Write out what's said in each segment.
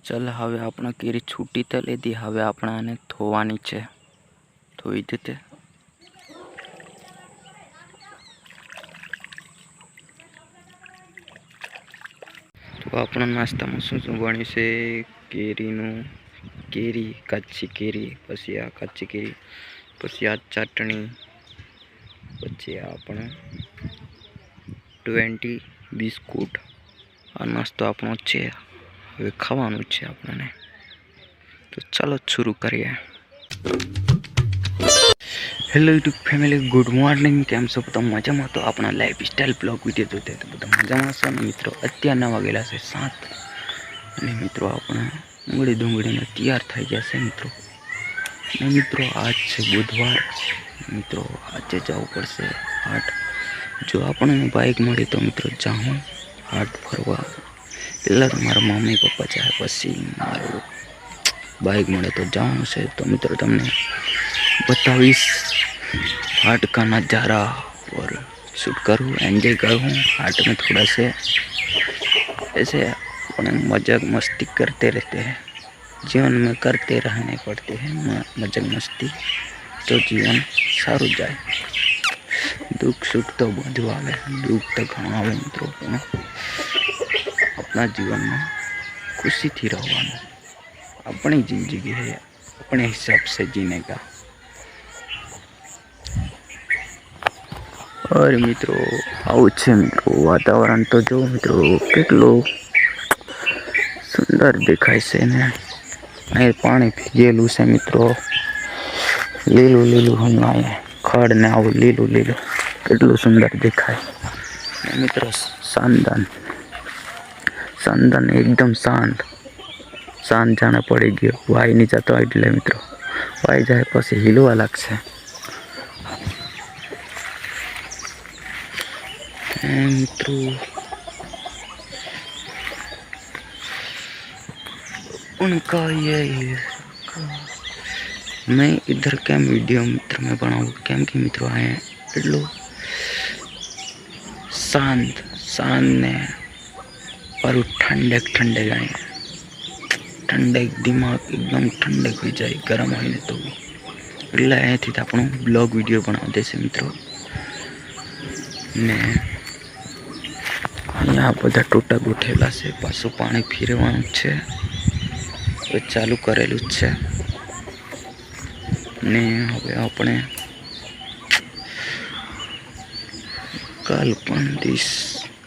चल हवे अपना केरी छूटी तो लीधी, हवे अपना ने धोवानी छे। धोई देते। तो अपना नास्ता में शू शू बन्यु छे? केरी काची केरी, पछी आ काची केरी, पछी आ चटणी, पछी आपणे 20 बिस्कुट। आ नास्तो आपणो छे, हवे खावानुं छे आपणे। तो चलो शुरू करिए। Hello YouTube family, good morning. केम छो बधा मजामां? तो अपना लाइफस्टाइल ब्लॉग विडियो जोते तो बधा मजामां छो ने मित्रों। अत्यारना वागेला छे 7 અને મિત્રો આપણે ડુંગળીને તૈયાર થઈ ગયા છે મિત્રો। અને મિત્રો આજ છે બુધવાર મિત્રો, આજે જવું પડશે હાટ। જો આપણને બાઇક મળી તો મિત્રો જાઉં હાટ ફરવા। પહેલાં તો મારા મમ્મી પપ્પા જાય, પછી મારું बाइक મળે તો જાઉં છે। તો મિત્રો તમને बताइस हाट का नज़ारा और शूट करूँ, एंजॉय करूँ हाट में। थोड़ा से ऐसे अपने मजाक मस्ती करते रहते हैं, जीवन में करते रहने पड़ते हैं मजाक मस्ती, तो जीवन सारू जाए। दुख सुख तो बधु आवे, दुख तो घणा आवे मित्रों, अपना जीवन में खुशी थी रहवानुं। अपनी जिंदगी है, अपने हिसाब से जीने का। और मित्रों आવું છે મિત્રો વાતાવરણ તો જો મિત્રો કેટલું સુંદર દેખાય છે ને। અહીં પાણી ભીગેલું છે મિત્રો, લીલું લીલું હમણાં ખડ ને આવું લીલું લીલું કેટલું સુંદર દેખાય મિત્રો। શાનદાર एकदम शांत जाने पड़ी गयो। वाई नहीं जातो એટલે મિત્રો वाई जाए પછી હિલવા લાગશે मित्रों। उनका ये मैं इधर क्या वीडियो मित्र में बनाऊँ केम कि मित्रों आए एटलू शांत ने और ठंडे आए, ठंडे दिमाग एकदम ठंडे हो जाए गरम हो तो એટલે અહીંથી આપણો બ્લોગ વિડીયો બનાવી દેશે મિત્રો। ને અહીંયા બધા ટોટા ગોઠેલા છે, પાછું પાણી ફેરવાનું છે, હવે ચાલુ કરેલું જ છે। ને હવે આપણે કાલ 5 દિવસ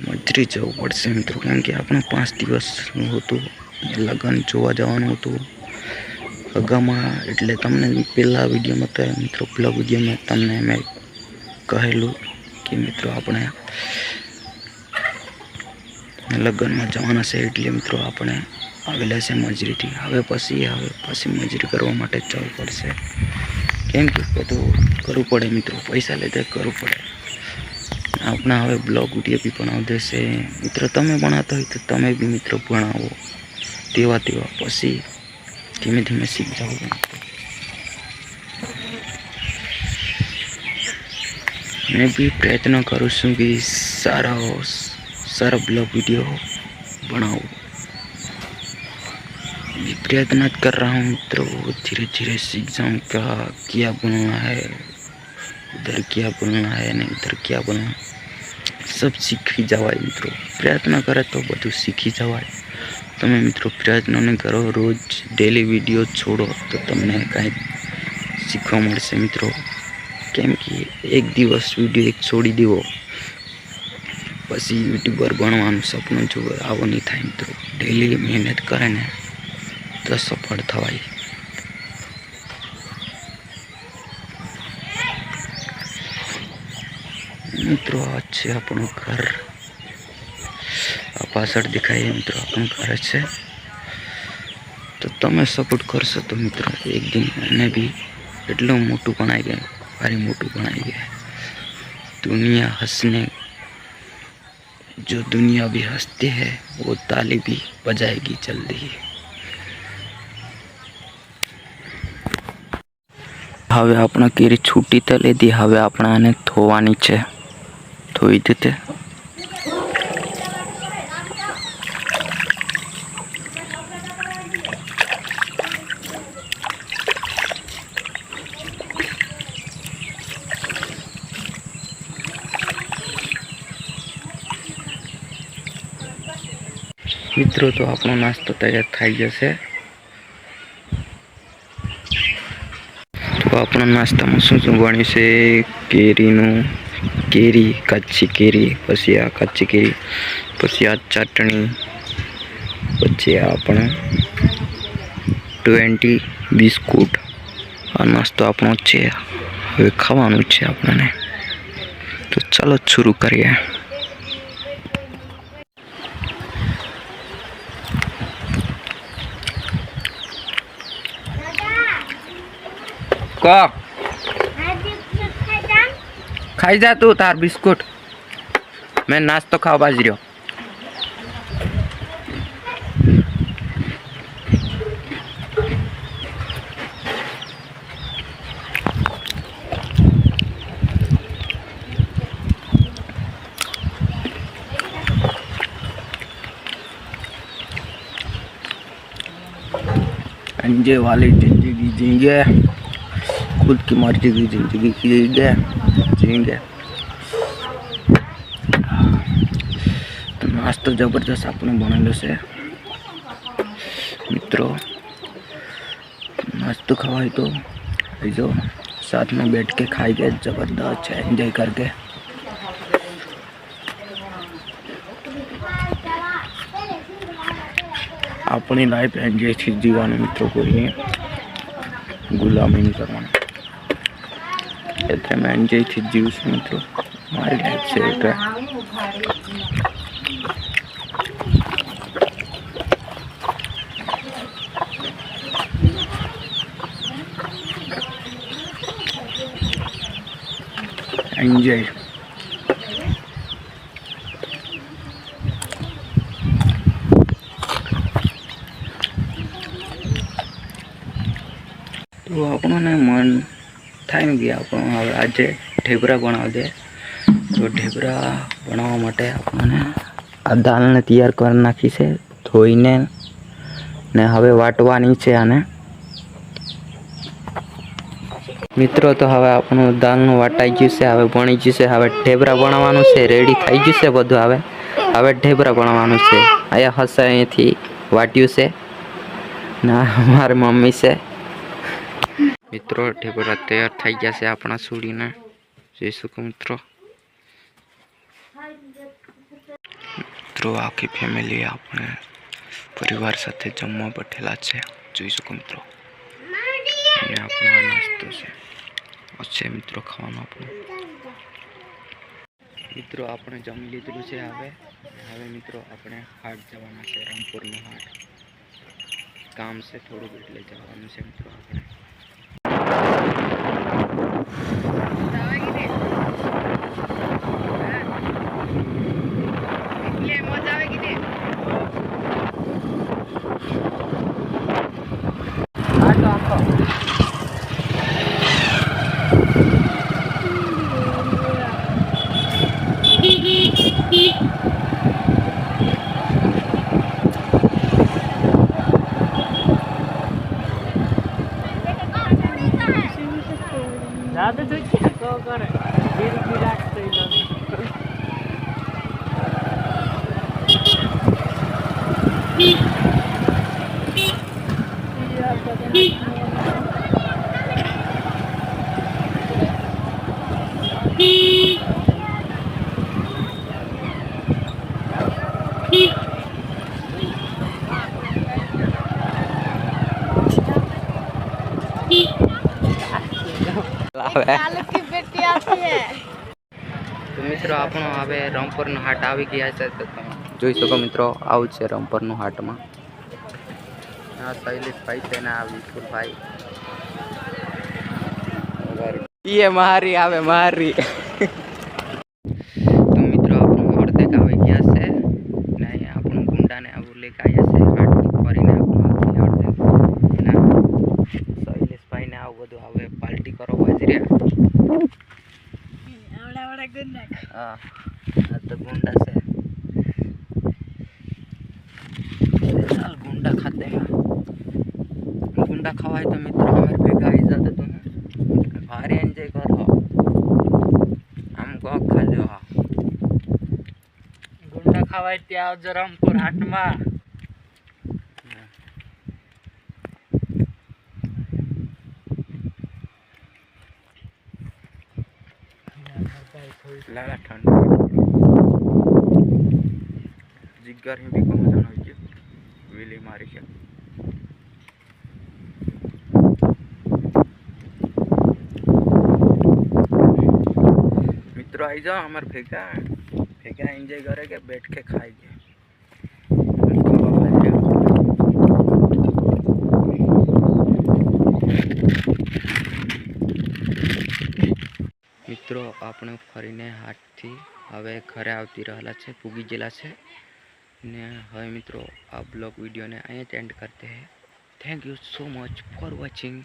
મજરી જવું પડશે મિત્રો, કેમ કે આપણે 5 દિવસનું હતું લગ્ન જોવા જવાનું હતું અગામાં। એટલે તમને પહેલા વિડીયોમાં તો મિત્રો બ્લોગ વિડીયોમાં તમને મેં કહેલું કે મિત્રો આપણે લગ્નમાં જવાના છે, એટલે મિત્રો આપણે આવેલા છે મજરીથી। હવે પછી મજરી કરવા માટે જવું પડશે, કેમ કે બધું કરવું પડે મિત્રો, પૈસા લીધે કરવું પડે। આપણા હવે બ્લોગ વિડીયો બી બનાવી દેશે મિત્રો। તમે બનાવતા હોય તો તમે બી મિત્રો બનાવો, તેવા પછી ધીમે ધીમે શીખ જાઓ। मैं भी प्रयत्न करूँ છું कि सारा ब्लॉग वीडियो बनाऊँ। मैं प्रयत्न कर रहा हूँ मित्रों, धीरे धीरे सीख जाऊँ क्या बोलना है, उधर क्या बोलना है, नहीं उधर क्या बोलना, सब सीखी जवाय मित्रों। प्रयत्न करे तो બધું सीखी जवाय। તમે મિત્રો પ્રયત્ન નહીં કરો, રોજ ડેલી વિડીયો છોડો તો તમને કાંઈક શીખવા મળશે મિત્રો। કેમ કે એક દિવસ વિડીયો એક છોડી દેવો પછી યુટ્યુબર બનવાનું સપનું જોવે આવો નહીં થાય મિત્રો। ડેલી મહેનત કરે ને તો સફળ થવાય। મિત્રો આ છે આપણું ઘર, આ પાછળ દેખાય મિત્રો આપણું ઘર છે। તો તમે સપોર્ટ કરશો તો મિત્રો એક દિન એને બી એટલું મોટું બનાવી ગયા, भारी मोटू बनाई गया। दुनिया हंसने, जो दुनिया भी हंसती है वो ताली भी बजाएगी जल्दी। हवे अपना केरी छूटी तो लीधी, हवे अपना ने धोवानी छे। धोई देते। मित्रों तो आपणो नास्तो तैयार थई जशे। तो आपणो नास्ता में शुं शुं बन्युं छे? केरी कच्ची केरी, पछी आ कच्ची केरी, पछी आ चटणी, पछी आपणो 20 बिस्कुट। आ नास्तो आपणो छे, हवे खावानुं छे आपणे। तो चलो शुरू करिए। को खाई जा तू तार बिस्कुट, मैं नास्तो खावा बाज रह्यो। अंजे वाली जिंदगी जींगे, खुद की मर्जी की जिंदगी जींगे। तो नास्तो जबरदस्त आपने बनाएलो से मित्रों। नास्तो खवाय तो जो साथ में बैठ के खाएंगे जबरदस्त है, एंजॉय करके। अपनी लाइफ एंजॉय थी जीवानी मित्रों, कोई गुलामी नहीं करवानी। એટલે मैं एंजॉय थी जीव છું मित्रों, मारी लाइफ से એટલે एंजॉय। तो આપણને મન થાય ને કે આપણે હવે આજે ઢેબરા બનાવી દે। તો ઢેબરા બનાવવા માટે આપણને આ દાળને તૈયાર કરી નાખી છે, ધોઈને ને હવે વાટવાની છે આને મિત્રો। તો હવે આપણું દાળનું વાટાઈ ગયું છે, હવે બની ગયું છે, હવે ઢેબરા બનાવવાનું છે, રેડી થઈ ગયું છે બધું। હવે ઢેબરા બનાવવાનું છે। આયા હશે અહીંથી વાટ્યું છે ને મારી મમ્મી છે मित्रों। ढेबरा तैयार थई गया से अपना सूड़ी ने જોઈ શકો મિત્રો। મિત્રો આખી ફેમિલી આપણે પરિવાર સાથે જમવા બેઠેલા છે, જોઈ શકો મિત્રો। અને આપણો નાસ્તો છે મિત્રો, ખાવાનો આપણો મિત્રો આપણે જમી લીધું છે। હવે મિત્રો આપણે હાટ જવાના છે, રામपुरનું હાટ કામ છે થોડું એટલે જવાનું છે મિત્રો આપણે। तो मित्रों आपणो हवे रामपुरनो हाट આવી ગયા છે। તો તમે જોઈ શકો મિત્રો, આવું છે રામપુરનો હાટમાં। આ શૈલેષભાઈ છે ને આ વિપુલભાઈ, ये मारी आवे मारी। तो मित्रों આપણો અડધેક આવી ગયા છે ને અહીંયા આપણો ગુંડાને આવું લેકે આવ્યા છે હાટ ફરીને આપણો અડધેક ના શૈલેષભાઈને આવું બધું હવે પાર્ટી કરવા જ રહ્યા। हाँ तो गुंडा से चल गुंडा खाते हैं। गुंडा खवाए तो मित्र हमारे बेगा आई जाते तुम भारी एंजॉय करो, हमको खा लो। गुंडा खवाए त्या रामपुर हाट में लाला ठंडा जिगर ही भी कम जाना है वेली मारी है मित्रों आई जाओ हमार फेंका एंजॉय करेंगे बैठ के खाएंगे मित्रों આપણે ફરીને હાથથી હવે ઘરે આવતી રહેલા છે પૂગી ગયેલા છે ને હવે મિત્રો આ બ્લોગ વિડીયોને અહીંયા જ એન્ડ કરતે હે thank you so much for watching.